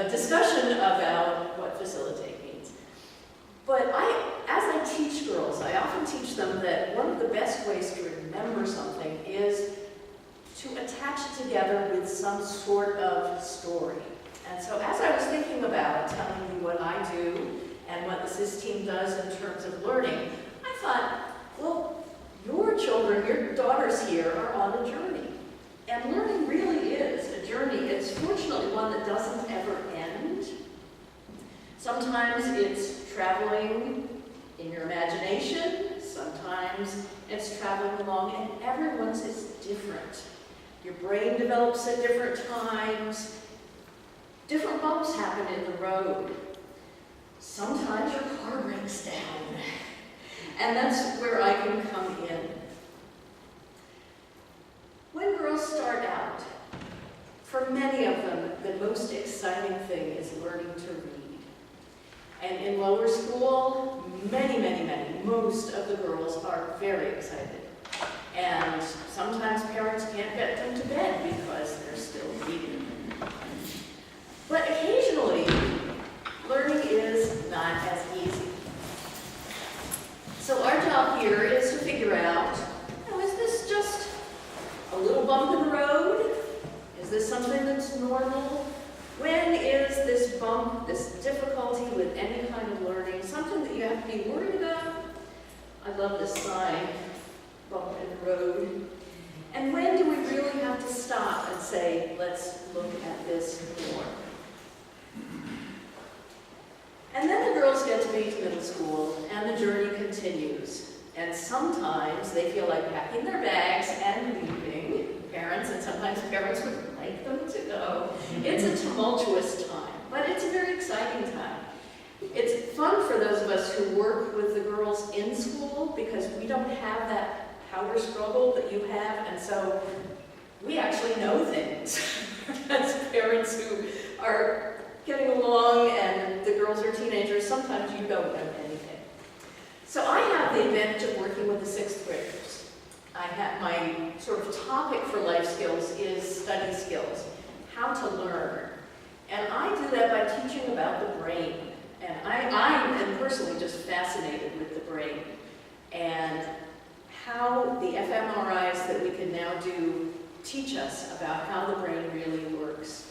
a discussion about what facilitate means. But as I teach girls, I often teach them that one of the best ways to remember something is to attach it together with some sort of story. And so as I was thinking about telling you what I do and what the SIS team does in terms of learning, I thought, well, your children, your daughters here are on a journey. And learning really is a journey. It's fortunately one that doesn't ever end. Sometimes it's traveling in your imagination. Sometimes it's traveling along, and everyone's is different. Your brain develops at different times. Different bumps happen in the road. Sometimes your car breaks down. And that's where I can come in. When girls start out, for many of them, the most exciting thing is learning to read. And in lower school, most of the girls are very excited. And sometimes parents can't get them to bed because they're still reading. But occasionally, learning is not as easy. So our job here is to figure out, is this just a little bump in the road? Is this something that's normal? When is this bump, this difficulty with any kind of learning, something that you have to be worried about? I love this sign, bump in the road. And when do we really have to stop and say, let's look at this more? And then the girls get to be to middle school, and the journey continues. And sometimes they feel like packing their bags and leaving, parents, and sometimes parents would like them to go. It's a tumultuous time, but it's a very exciting time. It's fun for those of us who work with the girls in school because we don't have that power struggle that you have, and so we actually know things as parents who are getting along and the girls are teenagers. Sometimes you don't know anything. So I have the advantage of working with the 6th graders. My sort of topic for life skills is study skills, how to learn. And I do that by teaching about the brain. And I am personally just fascinated with the brain and how the fMRIs that we can now do teach us about how the brain really works.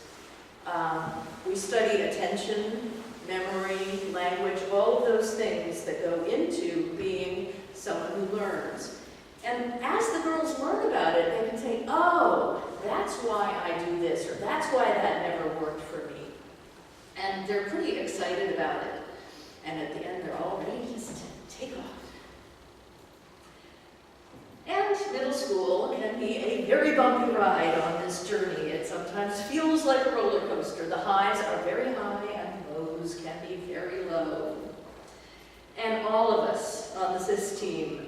We study attention, memory, language, all of those things that go into being someone who learns. And as the girls learn about it, they can say, oh, that's why I do this, or that's why that never worked for me. And they're pretty excited about it. And at the end, they're all ready just to take off. And middle school can be a very bumpy ride on this journey. It sometimes feels like a roller coaster. The highs are very high and lows can be very low. And all of us on the SIS team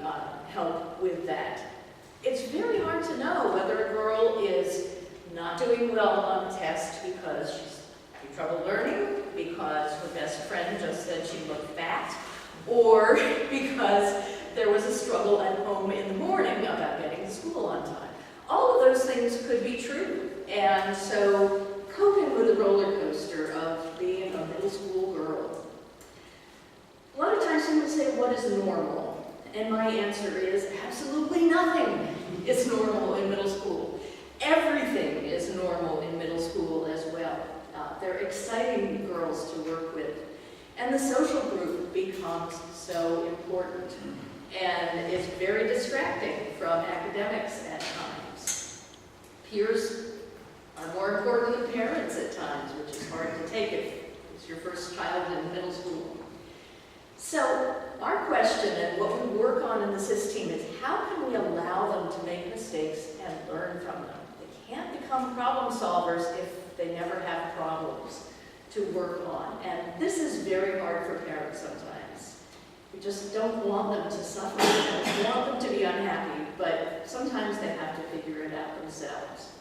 help with that. It's very hard to know whether a girl is not doing well on a test because she's having trouble learning, because her best friend just said she looked fat, or because there was a struggle at home in the morning about getting to school on time. All of those things could be true. And so coping with the roller coaster of being a middle school girl. A lot of times people say, what is normal? And my answer is absolutely nothing is normal in middle school. Everything is normal in middle school as well. They're exciting girls to work with. And the social group becomes so important. And it's very distracting from academics at times. Peers are more important than parents at times, which is hard to take if it's your first child in middle school. So our question and what we work on in the SIS team is how can we allow them to make mistakes and learn from them? They can't become problem solvers if they never have problems to work on. And this is very hard for parents sometimes. We just don't want them to suffer. We want them to be unhappy, but sometimes they have to figure it out themselves.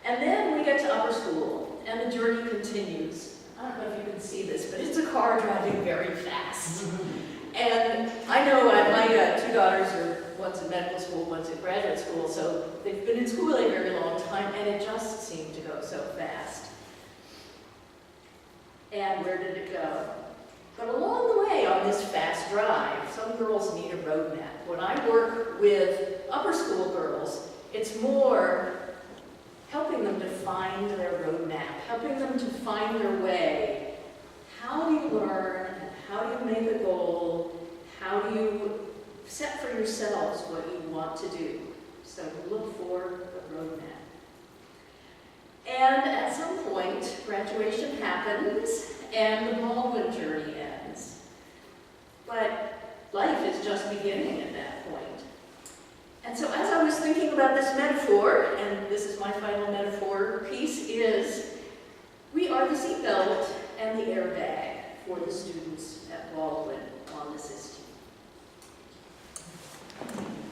And then we get to upper school, and the journey continues. I don't know if you can see this, but it's a car driving very fast. And I know my 2 daughters are one's in medical school, one's in graduate school, so they've been in school a very long time, and it just seemed to go so fast. And where did it go? But along the way on this fast drive, some girls need a roadmap. When I work with upper school girls, it's more helping them to find their roadmap, helping them to find their way. How do you learn? And how do you make a goal? How do you set for yourselves what you want to do? So look for a roadmap. And at some point, graduation happens and the Baldwin journey ends. But life is just beginning at that point. And so as I was thinking about this metaphor, and this is my final metaphor piece, is we are the seatbelt and the airbag for the students at Baldwin on this issue.